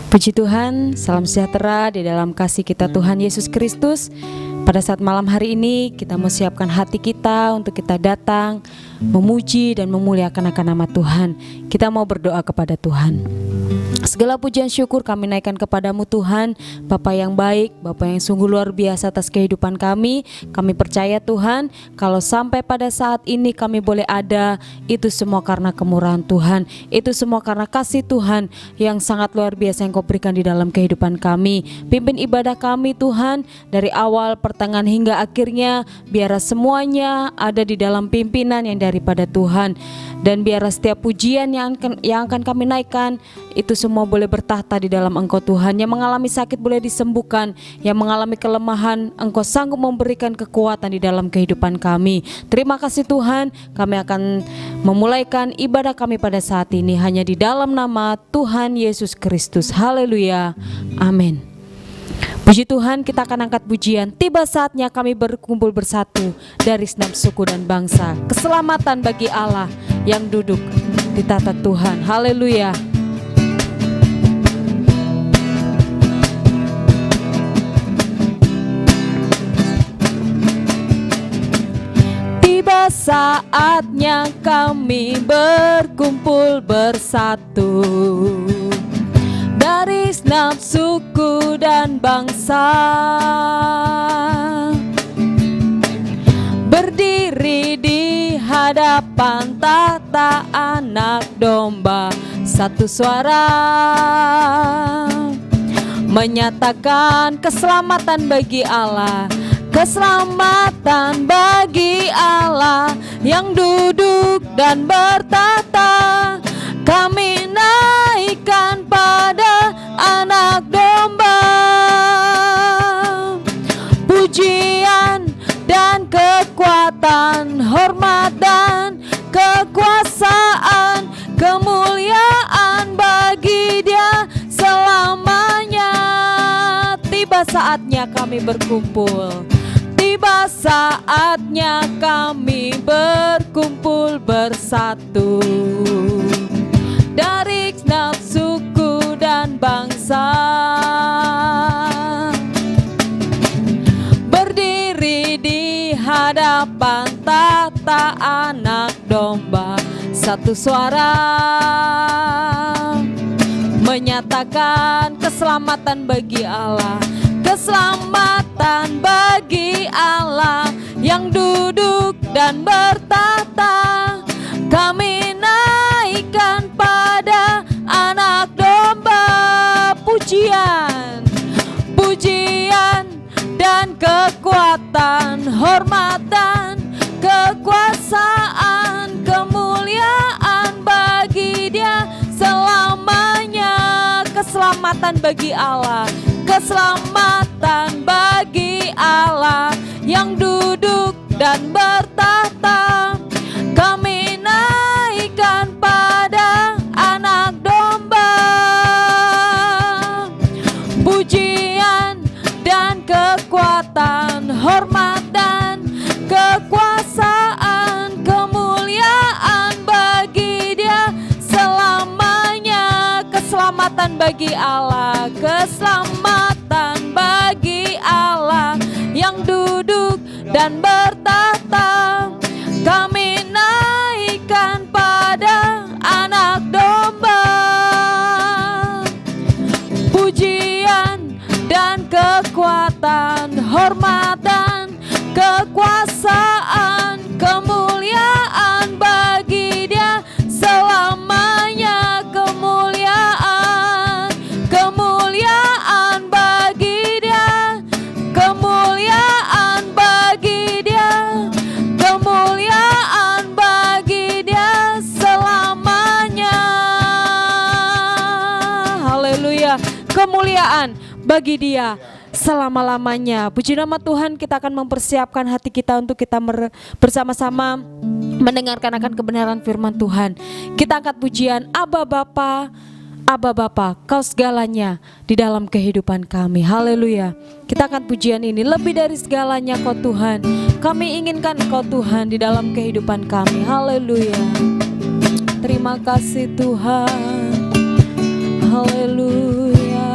Puji Tuhan, salam sejahtera di dalam kasih kita Tuhan Yesus Kristus. Pada saat malam hari ini kita mau siapkan hati kita untuk kita datang memuji dan memuliakan akan nama Tuhan. Kita mau berdoa kepada Tuhan. Segala pujian syukur kami naikkan kepadamu Tuhan, Bapa yang baik, Bapa yang sungguh luar biasa atas kehidupan kami. Kami percaya Tuhan, kalau sampai pada saat ini kami boleh ada, itu semua karena kemurahan Tuhan. Itu semua karena kasih Tuhan yang sangat luar biasa yang Kau berikan di dalam kehidupan kami. Pimpin ibadah kami Tuhan, dari awal, pertengahan hingga akhirnya. Biar semuanya ada di dalam pimpinan yang daripada Tuhan. Dan biar setiap pujian yang akan kami naikkan, itu semua boleh bertahta di dalam Engkau Tuhan. Yang mengalami sakit boleh disembuhkan, yang mengalami kelemahan Engkau sanggup memberikan kekuatan di dalam kehidupan kami. Terima kasih Tuhan, kami akan memulaikan ibadah kami pada saat ini hanya di dalam nama Tuhan Yesus Kristus. Haleluya, amin. Puji Tuhan, kita akan angkat pujian. Tiba saatnya kami berkumpul bersatu dari segenap suku dan bangsa. Keselamatan bagi Allah yang duduk di tahta Tuhan. Haleluya. Tiba saatnya kami berkumpul bersatu dari segenap suku dan bangsa, berdiri di hadapan tahta Anak Domba, satu suara menyatakan keselamatan bagi Allah. Keselamatan bagi Allah yang duduk dan bertahta. Kami naikkan pada Anak Domba pujian dan kekuatan, hormat dan kekuasaan, kemuliaan bagi Dia selamanya. Tiba saatnya kami berkumpul. Tiba saatnya kami berkumpul bersatu dari segenap suku dan bangsa, berdiri di hadapan tahta Anak Domba, satu suara menyatakan keselamatan bagi Allah. Keselamatan bagi Allah yang duduk dan bertahta. Kami naikkan pada Anak Domba pujian, pujian dan kekuatan, hormat dan kekuasaan, kemuliaan bagi Dia selamanya. Keselamatan bagi Allah, keselamatan bagi Allah yang duduk dan bertahta. Kami naikkan pada Anak Domba pujian dan kekuatan, hormat dan kekuasaan, kemuliaan bagi Dia selamanya. Keselamatan bagi Allah, keselamatan bagi Allah yang duduk dan bertahta. Kami naikkan pada Anak Domba pujian dan kekuatan, hormat dan kekuasaan, kemuliaan bagi Dia selamanya. Kemuliaan, kemuliaan bagi Dia, kemuliaan bagi Dia, kemuliaan bagi Dia selamanya. Haleluya. Kemuliaan bagi Dia selama-lamanya. Puji nama Tuhan, kita akan mempersiapkan hati kita untuk kita bersama-sama mendengarkan akan kebenaran firman Tuhan. Kita angkat pujian, Aba Bapa, Aba Bapa, Kau segalanya di dalam kehidupan kami. Haleluya. Kita akan pujian ini, lebih dari segalanya Kau Tuhan. Kami inginkan Kau Tuhan di dalam kehidupan kami. Haleluya. Terima kasih Tuhan. Haleluya.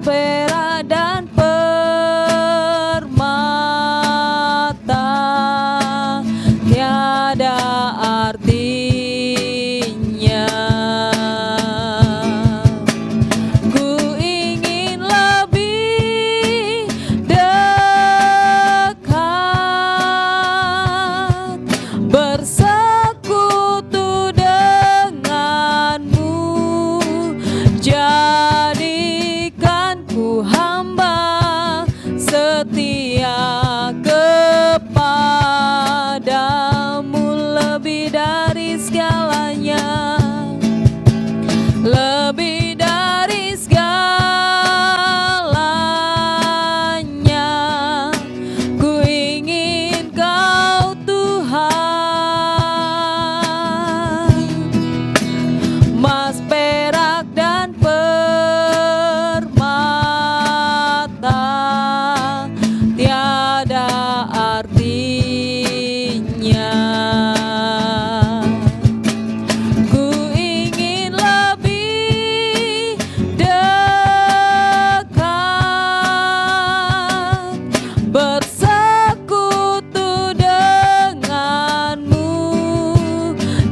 perak dan permata tiada artinya. Ku ingin lebih dekat bersekutu denganmu. Jadikan ku hamba setia kepadamu lebih dari segalanya, lebih dari segalanya. Ku ingin Kau Tuhan, emas, perak dan permata tiada artinya. Ku ingin lebih dekat bersekutu denganmu.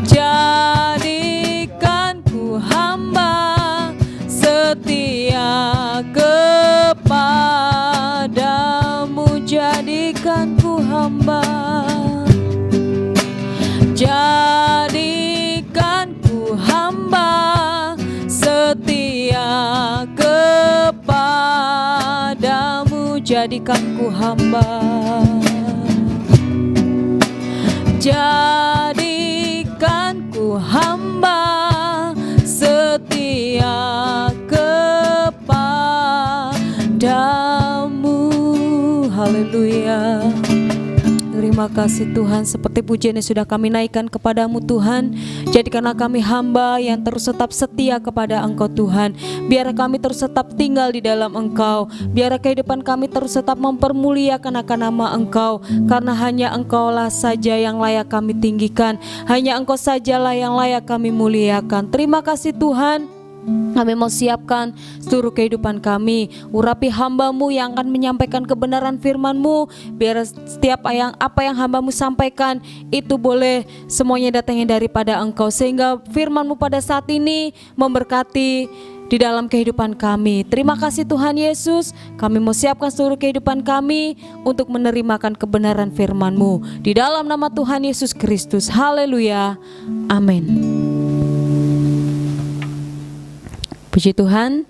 Jadikan ku hamba setia kepadamu. Jadikan ku hamba, jadikan ku hamba setia kepadamu. Jadikan ku hamba, jadikan ku hamba setia kepadamu. Haleluya. Terima kasih Tuhan, seperti pujian yang sudah kami naikkan kepadamu Tuhan. Jadikanlah kami hamba yang terus tetap setia kepada Engkau Tuhan. Biar kami terus tetap tinggal di dalam Engkau. Biar kehidupan kami terus tetap mempermuliakan akan nama Engkau. Karena hanya Engkaulah saja yang layak kami tinggikan. Hanya Engkau sajalah yang layak kami muliakan. Terima kasih Tuhan. Kami mau siapkan seluruh kehidupan kami. Urapi hamba-Mu yang akan menyampaikan kebenaran firman-Mu. Biar setiap apa yang hamba-Mu sampaikan itu boleh semuanya datangnya daripada Engkau. Sehingga firman-Mu pada saat ini memberkati di dalam kehidupan kami. Terima kasih Tuhan Yesus. Kami mau siapkan seluruh kehidupan kami untuk menerimakan kebenaran firman-Mu. Di dalam nama Tuhan Yesus Kristus. Haleluya. Amin. Puji Tuhan,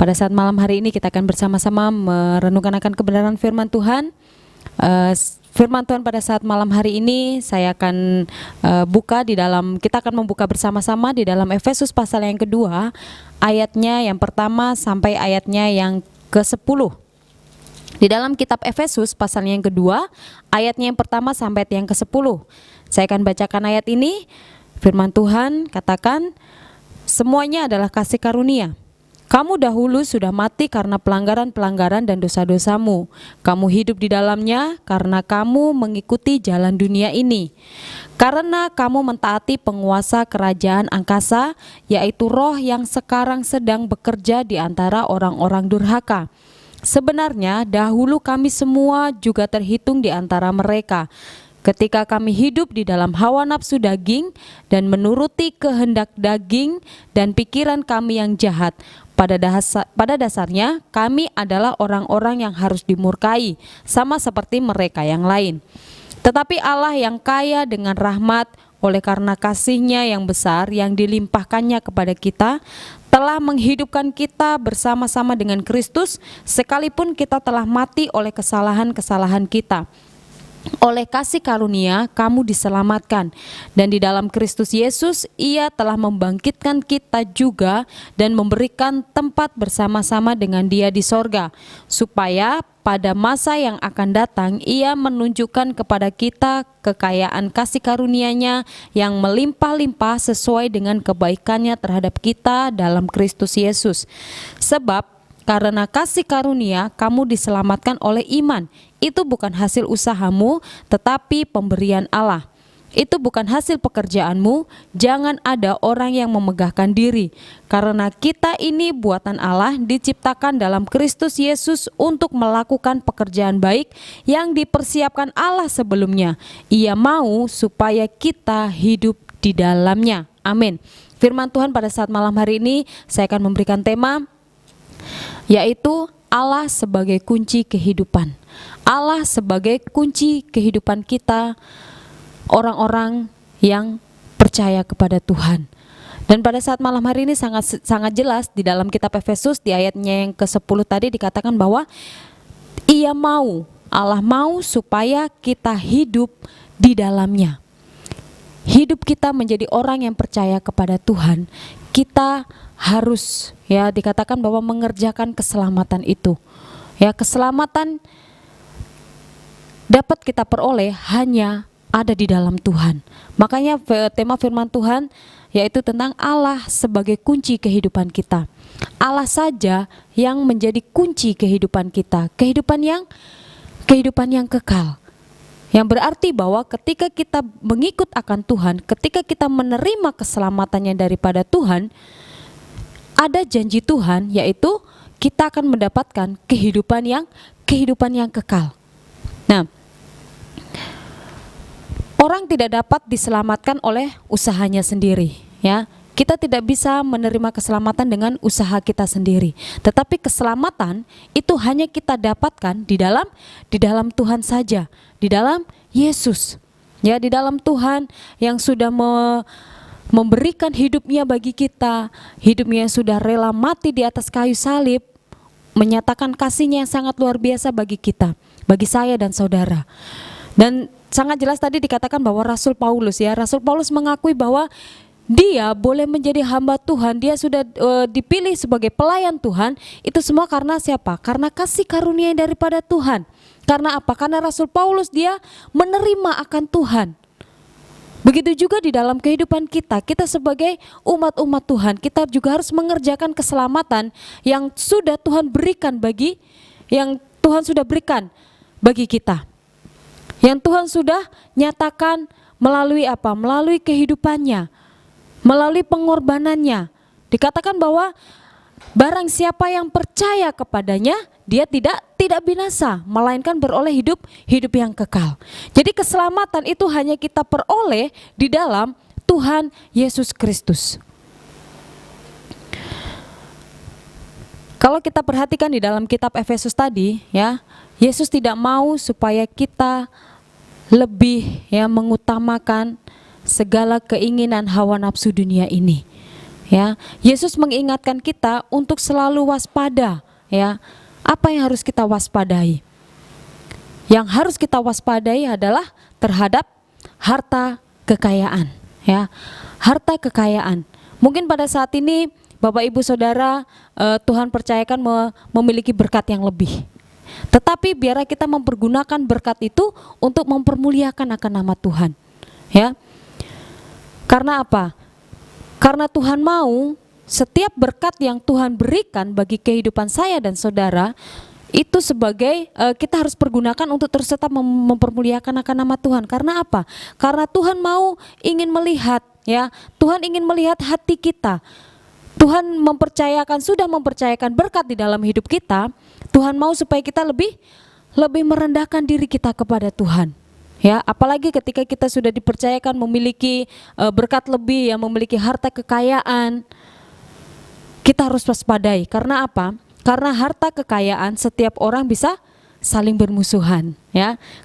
pada saat malam hari ini kita akan bersama-sama merenungkan akan kebenaran firman Tuhan. Firman Tuhan pada saat malam hari ini saya akan kita akan membuka bersama-sama di dalam Efesus pasal yang kedua, ayatnya yang pertama sampai ayatnya yang ke-10. Di dalam kitab Efesus pasal yang kedua, ayatnya yang pertama sampai ayat yang ke-10. Saya akan bacakan ayat ini. Firman Tuhan katakan, semuanya adalah kasih karunia. Kamu dahulu sudah mati karena pelanggaran-pelanggaran dan dosa-dosamu. Kamu hidup di dalamnya karena kamu mengikuti jalan dunia ini. Karena kamu mentaati penguasa kerajaan angkasa, yaitu roh yang sekarang sedang bekerja di antara orang-orang durhaka. Sebenarnya dahulu kami semua juga terhitung di antara mereka. Ketika kami hidup di dalam hawa nafsu daging dan menuruti kehendak daging dan pikiran kami yang jahat, pada dasarnya kami adalah orang-orang yang harus dimurkai, sama seperti mereka yang lain. Tetapi Allah yang kaya dengan rahmat, oleh karena kasih-Nya yang besar yang dilimpahkannya kepada kita, telah menghidupkan kita bersama-sama dengan Kristus, sekalipun kita telah mati oleh kesalahan-kesalahan kita. Oleh kasih karunia kamu diselamatkan, dan di dalam Kristus Yesus Ia telah membangkitkan kita juga dan memberikan tempat bersama-sama dengan Dia di sorga, supaya pada masa yang akan datang Ia menunjukkan kepada kita kekayaan kasih karunia-Nya yang melimpah-limpah sesuai dengan kebaikan-Nya terhadap kita dalam Kristus Yesus. Sebab karena kasih karunia kamu diselamatkan oleh iman. Itu bukan hasil usahamu, tetapi pemberian Allah. itu bukan hasil pekerjaanmu, jangan ada orang yang memegahkan diri. Karena kita ini buatan Allah, diciptakan dalam Kristus Yesus untuk melakukan pekerjaan baik yang dipersiapkan Allah sebelumnya. Ia mau supaya kita hidup di dalamnya. Amin. Firman Tuhan pada saat malam hari ini saya akan memberikan tema, yaitu Allah sebagai kunci kehidupan. Allah sebagai kunci kehidupan kita, orang-orang yang percaya kepada Tuhan. Dan pada saat malam hari ini sangat jelas di dalam kitab Efesus di ayatnya yang ke-10 tadi dikatakan bahwa Allah mau supaya kita hidup di dalamnya. Hidup kita menjadi orang yang percaya kepada Tuhan, kita harus dikatakan bahwa mengerjakan keselamatan itu. Keselamatan dapat kita peroleh hanya ada di dalam Tuhan. Makanya tema firman Tuhan yaitu tentang Allah sebagai kunci kehidupan kita. Allah saja yang menjadi kunci kehidupan kita, kehidupan yang kekal. Yang berarti bahwa ketika kita mengikut akan Tuhan, ketika kita menerima keselamatannya daripada Tuhan, ada janji Tuhan yaitu kita akan mendapatkan kehidupan yang kekal. Nah, orang tidak dapat diselamatkan oleh usahanya sendiri, Kita tidak bisa menerima keselamatan dengan usaha kita sendiri. Tetapi keselamatan itu hanya kita dapatkan di dalam Tuhan saja, di dalam Yesus. Di dalam Tuhan yang sudah memberikan hidupnya bagi kita, hidupnya yang sudah rela mati di atas kayu salib, menyatakan kasihnya yang sangat luar biasa bagi kita, bagi saya dan saudara. Dan sangat jelas tadi dikatakan bahwa Rasul Paulus mengakui bahwa dia boleh menjadi hamba Tuhan, dia sudah dipilih sebagai pelayan Tuhan. Itu semua karena siapa? Karena kasih karunia daripada Tuhan. Karena apa? Karena Rasul Paulus dia menerima akan Tuhan. Begitu juga di dalam kehidupan kita sebagai umat-umat Tuhan, kita juga harus mengerjakan keselamatan yang sudah Tuhan berikan bagi kita. Yang Tuhan sudah nyatakan melalui apa? Melalui kehidupannya, melalui pengorbanannya. Dikatakan bahwa barang siapa yang percaya kepadanya, dia tidak binasa, melainkan beroleh hidup yang kekal. Jadi keselamatan itu hanya kita peroleh di dalam Tuhan Yesus Kristus. Kalau kita perhatikan di dalam kitab Efesus tadi, Yesus tidak mau supaya kita lebih mengutamakan segala keinginan hawa nafsu dunia ini. Yesus mengingatkan kita untuk selalu waspada. Apa yang harus kita waspadai? Yang harus kita waspadai adalah terhadap harta kekayaan. Harta kekayaan. Mungkin pada saat ini Bapak Ibu Saudara, Tuhan percayakan memiliki berkat yang lebih. Tetapi biarlah kita mempergunakan berkat itu untuk mempermuliakan akan nama Tuhan. Karena apa? Karena Tuhan mau setiap berkat yang Tuhan berikan bagi kehidupan saya dan saudara itu sebagai kita harus pergunakan untuk terus tetap mempermuliakan akan nama Tuhan. Karena apa? Karena Tuhan ingin melihat, Tuhan ingin melihat hati kita. Tuhan sudah mempercayakan berkat di dalam hidup kita. Tuhan mau supaya kita lebih merendahkan diri kita kepada Tuhan. Apalagi ketika kita sudah dipercayakan memiliki berkat lebih, memiliki harta kekayaan, kita harus waspadai. Karena apa? Karena harta kekayaan setiap orang bisa saling bermusuhan.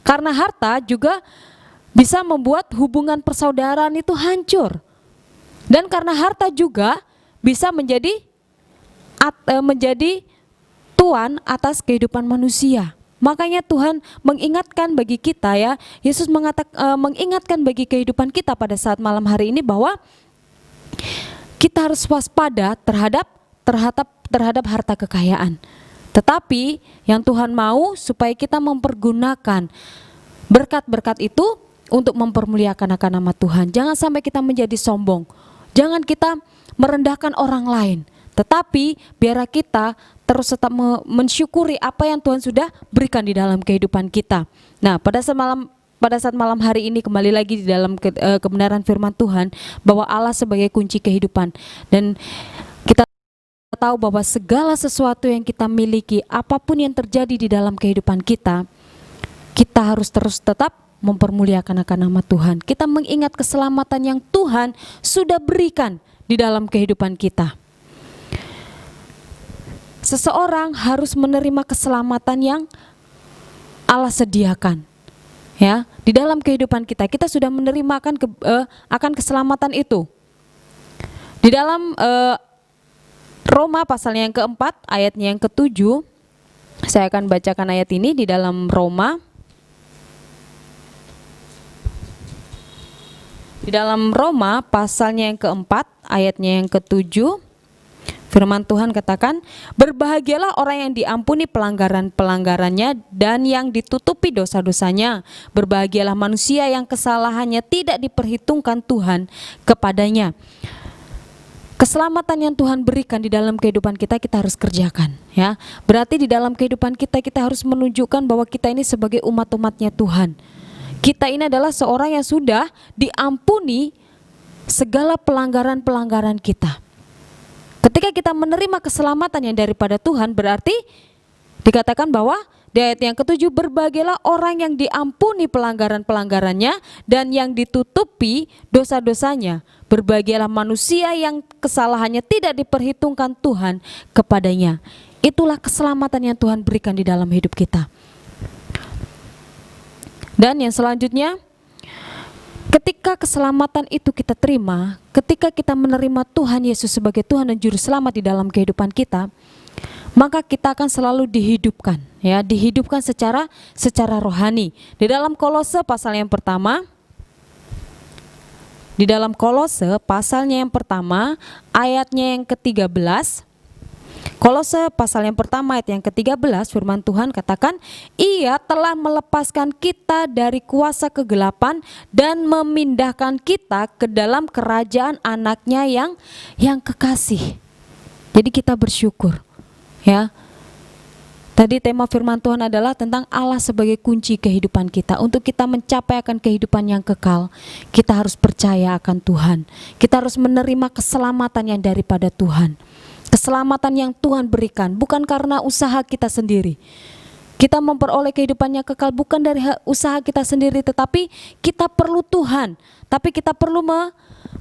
Karena harta juga bisa membuat hubungan persaudaraan itu hancur. Dan karena harta juga bisa menjadi tuan atas kehidupan manusia. Makanya Tuhan mengingatkan bagi kita, Yesus mengingatkan bagi kehidupan kita pada saat malam hari ini bahwa kita harus waspada terhadap harta kekayaan. Tetapi yang Tuhan mau supaya kita mempergunakan berkat-berkat itu untuk mempermuliakan akan nama Tuhan. Jangan sampai kita menjadi sombong. Jangan kita merendahkan orang lain. Tetapi biarlah kita terus tetap mensyukuri apa yang Tuhan sudah berikan di dalam kehidupan kita. Nah, pada pada saat malam hari ini kembali lagi di dalam kebenaran firman Tuhan bahwa Allah sebagai kunci kehidupan, dan kita tahu bahwa segala sesuatu yang kita miliki, apapun yang terjadi di dalam kehidupan kita, kita harus terus tetap mempermuliakan akan nama Tuhan. Kita mengingat keselamatan yang Tuhan sudah berikan di dalam kehidupan kita. Seseorang harus menerima keselamatan yang Allah sediakan. Ya, di dalam kehidupan kita, kita sudah menerima akan keselamatan itu. Di dalam Roma pasalnya yang keempat, ayatnya yang ketujuh, saya akan bacakan ayat ini di dalam Roma. Di dalam Roma pasalnya yang keempat, ayatnya yang ketujuh, firman Tuhan katakan, berbahagialah orang yang diampuni pelanggaran-pelanggarannya dan yang ditutupi dosa-dosanya. Berbahagialah manusia yang kesalahannya tidak diperhitungkan Tuhan kepadanya. Keselamatan yang Tuhan berikan di dalam kehidupan kita, kita harus kerjakan, ya. Berarti di dalam kehidupan kita, kita harus menunjukkan bahwa kita ini sebagai umat-umatnya Tuhan. Kita ini adalah seorang yang sudah diampuni segala pelanggaran-pelanggaran kita. Ketika kita menerima keselamatan yang daripada Tuhan, berarti dikatakan bahwa di ayat yang ketujuh, berbahagialah orang yang diampuni pelanggaran-pelanggarannya dan yang ditutupi dosa-dosanya. Berbahagialah manusia yang kesalahannya tidak diperhitungkan Tuhan kepadanya. Itulah keselamatan yang Tuhan berikan di dalam hidup kita. Dan yang selanjutnya, ketika keselamatan itu kita terima, ketika kita menerima Tuhan Yesus sebagai Tuhan dan Juru Selamat di dalam kehidupan kita, maka kita akan selalu dihidupkan, ya, dihidupkan secara rohani. Di dalam Kolose pasal yang pertama, di dalam Kolose pasalnya yang pertama, ayatnya yang ke-13, Kolose pasal yang pertama ayat yang ke-13, firman Tuhan katakan, Ia telah melepaskan kita dari kuasa kegelapan dan memindahkan kita ke dalam kerajaan anaknya yang kekasih. Jadi kita bersyukur, ya. Tadi tema firman Tuhan adalah tentang Allah sebagai kunci kehidupan kita. Untuk kita mencapai akan kehidupan yang kekal, kita harus percaya akan Tuhan. Kita harus menerima keselamatan yang daripada Tuhan. Keselamatan yang Tuhan berikan bukan karena usaha kita sendiri. Kita memperoleh kehidupan yang kekal bukan dari usaha kita sendiri, tetapi kita perlu Tuhan. Tapi kita perlu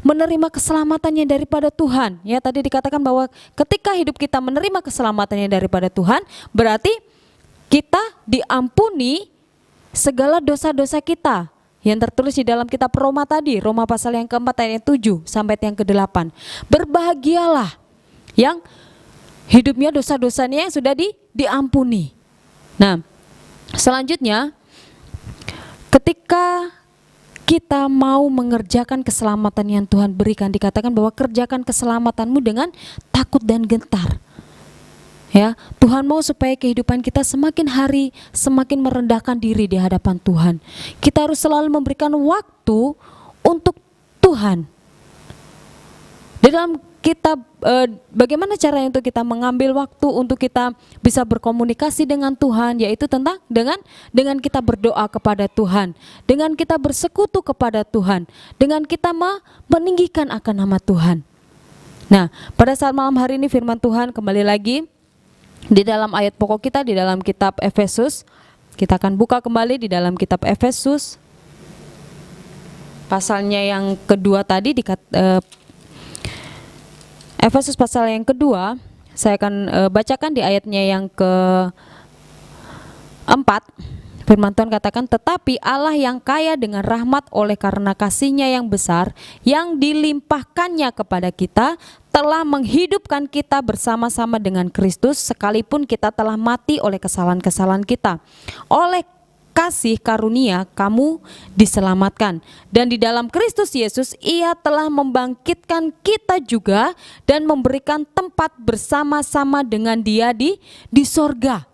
menerima keselamatannya daripada Tuhan. Ya, tadi dikatakan bahwa ketika hidup kita menerima keselamatannya daripada Tuhan, berarti kita diampuni segala dosa-dosa kita yang tertulis di dalam kitab Roma tadi, Roma pasal yang keempat ayat 7 sampai yang ke-8. Berbahagialah yang hidupnya dosa-dosanya yang sudah diampuni. Nah, selanjutnya ketika kita mau mengerjakan keselamatan yang Tuhan berikan, dikatakan bahwa kerjakan keselamatanmu dengan takut dan gentar. Ya, Tuhan mau supaya kehidupan kita semakin hari semakin merendahkan diri di hadapan Tuhan. Kita harus selalu memberikan waktu untuk Tuhan. Di dalam kita bagaimana caranya untuk kita mengambil waktu untuk kita bisa berkomunikasi dengan Tuhan, yaitu dengan kita berdoa kepada Tuhan, dengan kita bersekutu kepada Tuhan, dengan kita meninggikan akan nama Tuhan. Nah, pada saat malam hari ini firman Tuhan kembali lagi di dalam ayat pokok kita di dalam kitab Efesus. Kita akan buka kembali di dalam kitab Efesus pasalnya yang kedua tadi, Efesus pasal yang kedua, saya akan bacakan di ayatnya yang ke-4. Firman Tuhan katakan, tetapi Allah yang kaya dengan rahmat oleh karena kasih-Nya yang besar yang dilimpahkannya kepada kita, telah menghidupkan kita bersama-sama dengan Kristus sekalipun kita telah mati oleh kesalahan-kesalahan kita. Oleh kasih karunia kamu diselamatkan, dan di dalam Kristus Yesus Ia telah membangkitkan kita juga dan memberikan tempat bersama-sama dengan Dia di sorga.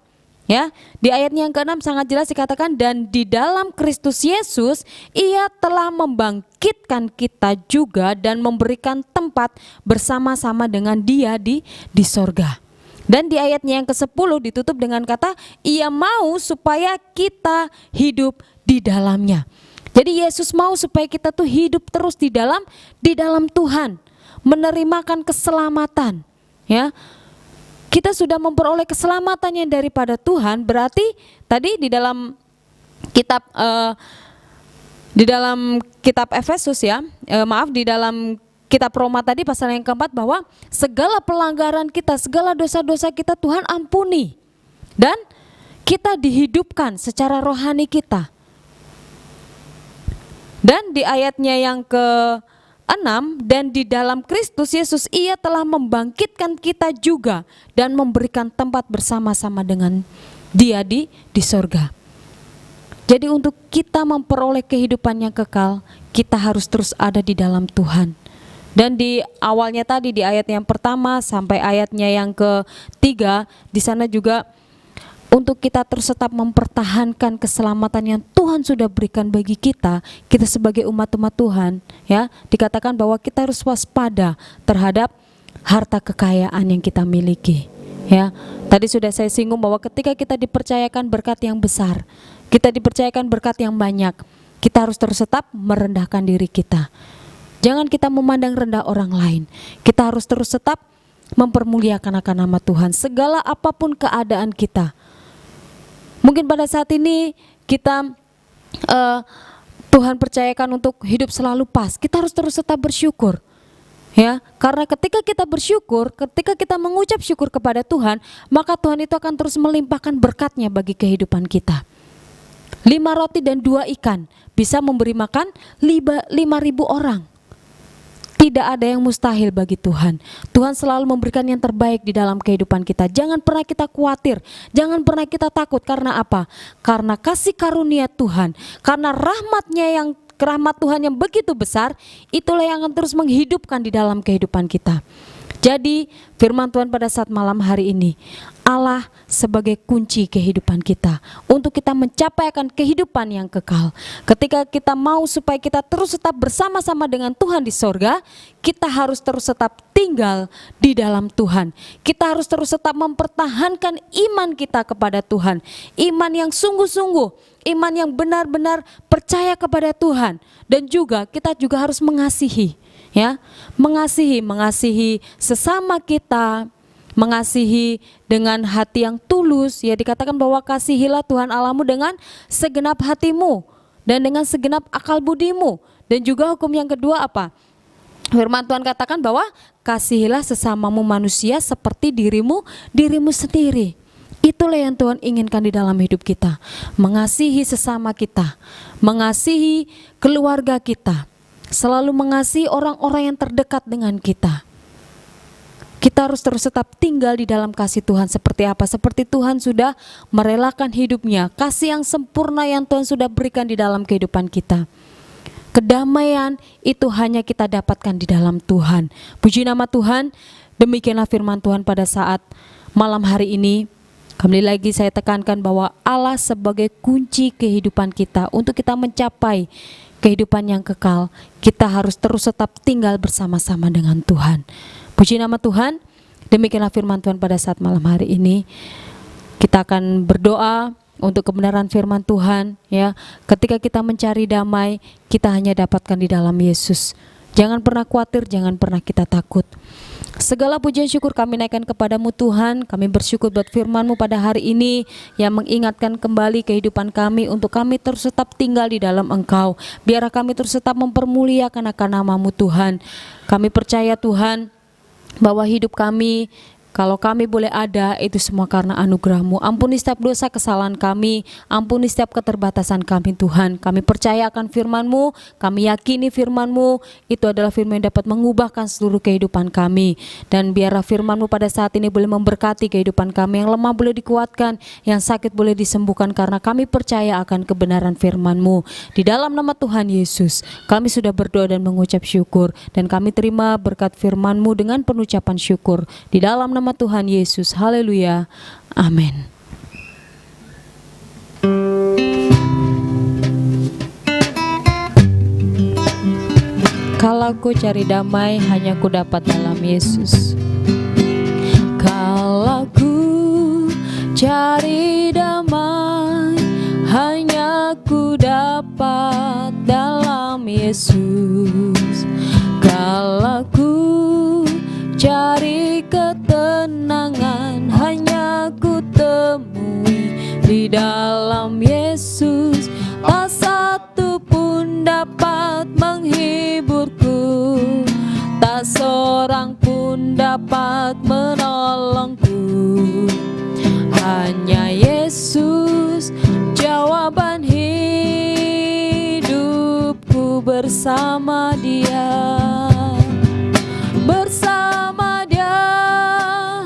Ya, di ayatnya yang ke-6 sangat jelas dikatakan, dan di dalam Kristus Yesus Ia telah membangkitkan kita juga dan memberikan tempat bersama-sama dengan Dia di sorga. Dan di ayatnya yang ke-10 ditutup dengan kata, Ia mau supaya kita hidup di dalamnya. Jadi Yesus mau supaya kita tuh hidup terus di dalam Tuhan, menerimakan keselamatan, ya. Kita sudah memperoleh keselamatan yang daripada Tuhan, berarti tadi di dalam kitab Efesus ya, di dalam kitab Roma tadi pasal yang keempat, bahwa segala pelanggaran kita, segala dosa-dosa kita Tuhan ampuni, dan kita dihidupkan secara rohani kita. Dan di ayatnya yang ke-6, dan di dalam Kristus Yesus Ia telah membangkitkan kita juga dan memberikan tempat bersama-sama dengan Dia di sorga. Jadi untuk kita memperoleh kehidupan yang kekal, kita harus terus ada di dalam Tuhan. Dan di awalnya tadi, di ayat yang pertama sampai ayatnya yang ke-3, di sana juga untuk kita terus tetap mempertahankan keselamatan yang Tuhan sudah berikan bagi kita sebagai umat-umat Tuhan, ya, dikatakan bahwa kita harus waspada terhadap harta kekayaan yang kita miliki, ya. Tadi sudah saya singgung bahwa ketika kita dipercayakan berkat yang besar, kita dipercayakan berkat yang banyak, kita harus terus tetap merendahkan diri kita. Jangan kita memandang rendah orang lain. Kita harus terus tetap mempermuliakan akan nama Tuhan segala apapun keadaan kita. Mungkin pada saat ini kita Tuhan percayakan untuk hidup selalu pas. Kita harus terus tetap bersyukur, ya. Karena ketika kita bersyukur, ketika kita mengucap syukur kepada Tuhan, maka Tuhan itu akan terus melimpahkan berkatnya bagi kehidupan kita. 5 roti dan 2 ikan bisa memberi makan 5.000 orang. Tidak ada yang mustahil bagi Tuhan. Tuhan selalu memberikan yang terbaik di dalam kehidupan kita. Jangan pernah kita khawatir, jangan pernah kita takut. Karena apa? Karena kasih karunia Tuhan, karena rahmat Tuhan yang begitu besar, itulah yang akan terus menghidupkan di dalam kehidupan kita. Jadi firman Tuhan pada saat malam hari ini, Allah sebagai kunci kehidupan kita untuk kita mencapai akan kehidupan yang kekal. Ketika kita mau supaya kita terus tetap bersama-sama dengan Tuhan di sorga, kita harus terus tetap tinggal di dalam Tuhan. Kita harus terus tetap mempertahankan iman kita kepada Tuhan, iman yang sungguh-sungguh, iman yang benar-benar percaya kepada Tuhan. Dan juga kita juga harus mengasihi, ya, mengasihi sesama kita, mengasihi dengan hati yang tulus, ya. Dikatakan bahwa kasihilah Tuhan Allahmu dengan segenap hatimu dan dengan segenap akal budimu. Dan juga hukum yang kedua apa? Firman Tuhan katakan bahwa kasihilah sesamamu manusia seperti dirimu sendiri. Itulah yang Tuhan inginkan di dalam hidup kita, mengasihi sesama kita, mengasihi keluarga kita, selalu mengasihi orang-orang yang terdekat dengan kita. Kita harus terus tetap tinggal di dalam kasih Tuhan. Seperti apa? Seperti Tuhan sudah merelakan hidupnya, kasih yang sempurna yang Tuhan sudah berikan di dalam kehidupan kita. Kedamaian itu hanya kita dapatkan di dalam Tuhan. Puji nama Tuhan. Demikianlah firman Tuhan pada saat malam hari ini. Kembali lagi saya tekankan bahwa Allah sebagai kunci kehidupan kita. Untuk kita mencapai kehidupan yang kekal, kita harus terus tetap tinggal bersama-sama dengan Tuhan. Puji nama Tuhan. Demikianlah firman Tuhan pada saat malam hari ini. Kita akan berdoa untuk kebenaran firman Tuhan, ya. Ketika kita mencari damai, kita hanya dapatkan di dalam Yesus. Jangan pernah khawatir, jangan pernah kita takut. Segala pujian syukur kami naikkan kepadamu Tuhan. Kami bersyukur buat firman-Mu pada hari ini yang mengingatkan kembali kehidupan kami untuk kami terus tetap tinggal di dalam Engkau. Biarlah kami terus tetap mempermuliakan akan nama-Mu Tuhan. Kami percaya Tuhan bahwa hidup kami, kalau kami boleh ada, itu semua karena anugerah-Mu. Ampuni setiap dosa kesalahan kami, ampuni setiap keterbatasan kami Tuhan. Kami percaya akan firman-Mu, kami yakini firman-Mu itu adalah firman yang dapat mengubahkan seluruh kehidupan kami. Dan biarlah firman-Mu pada saat ini boleh memberkati kehidupan kami. Yang lemah boleh dikuatkan, yang sakit boleh disembuhkan, karena kami percaya akan kebenaran firman-Mu. Di dalam nama Tuhan Yesus, kami sudah berdoa dan mengucap syukur, dan kami terima berkat firman-Mu dengan penucapan syukur. Di dalam nama Tuhan Yesus, haleluya, amin. Kalau ku cari damai, hanya ku dapat dalam Yesus. Kalau ku cari damai hanya ku dapat dalam Yesus. Kalau ku cari ketenangan hanya ku temui di dalam Yesus. Tak satu pun dapat menghiburku, tak seorang pun dapat menolongku. Hanya Yesus jawaban hidupku. Bersama Dia, bersama Dia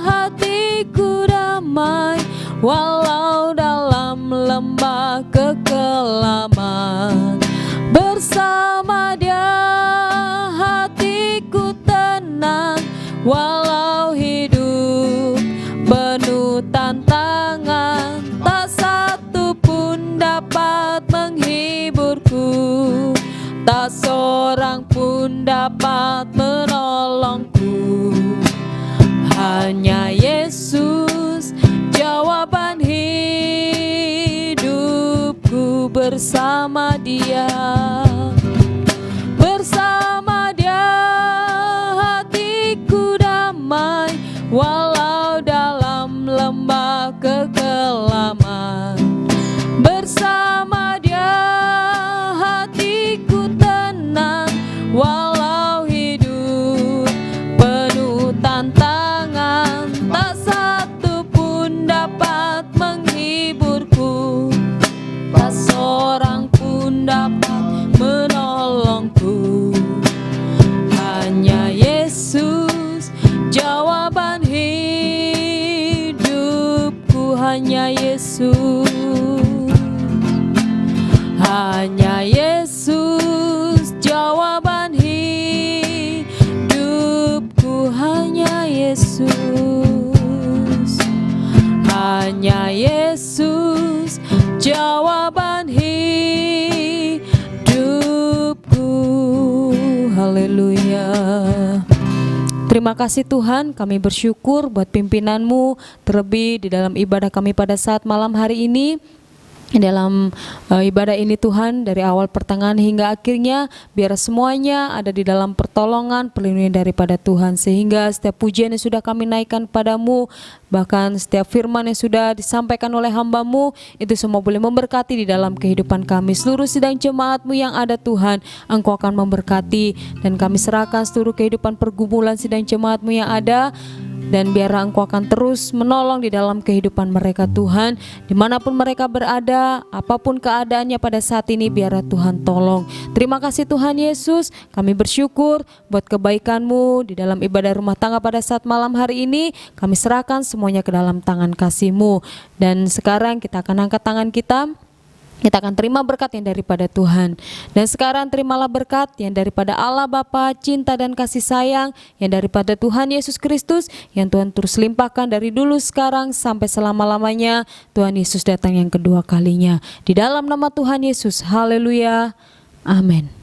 hatiku damai, walau dalam lembah kekelaman. Bersama Dia hatiku tenang, walau hidup penuh tantangan. Tak satu pun dapat menghiburku, tak seorang pun dapat menolongku. Hanya Yesus jawaban hidupku. Bersama Dia, bersama Dia hatiku damai, walau dalam lembah kekelaman. Bersama Dia hatiku tenang, walau hidup penuh tantangan. Tak satu pun dapat menghiburku, tak seorang pun dapat menolongku. Hanya Yesus jawaban hidupku. Hanya Yesus, hanya Yesus jawaban hidupku. Hanya Yesus, hanya Yesus jawaban hidupku. Haleluya. Terima kasih Tuhan, kami bersyukur buat pimpinan-Mu, terlebih di dalam ibadah kami pada saat malam hari ini. Dalam ibadah ini Tuhan, dari awal pertengahan hingga akhirnya, biar semuanya ada di dalam pertolongan, perlindungan daripada Tuhan, sehingga setiap pujian yang sudah kami naikkan padamu, bahkan setiap firman yang sudah disampaikan oleh hamba-Mu, itu semua boleh memberkati di dalam kehidupan kami. Seluruh sidang jemaat-Mu yang ada Tuhan, Engkau akan memberkati, dan kami serahkan seluruh kehidupan pergumulan sidang jemaat-Mu yang ada, dan biarlah Engkau akan terus menolong di dalam kehidupan mereka Tuhan. Dimanapun mereka berada, apapun keadaannya pada saat ini, biarlah Tuhan tolong. Terima kasih Tuhan Yesus, kami bersyukur buat kebaikan-Mu di dalam ibadah rumah tangga pada saat malam hari ini. Kami serahkan semuanya ke dalam tangan kasih-Mu. Dan sekarang kita akan angkat tangan kita akan terima berkat yang daripada Tuhan. Dan sekarang terimalah berkat yang daripada Allah Bapa, cinta dan kasih sayang, yang daripada Tuhan Yesus Kristus, yang Tuhan terus limpahkan dari dulu, sekarang, sampai selama-lamanya. Tuhan Yesus datang yang kedua kalinya. Di dalam nama Tuhan Yesus, haleluya, amin.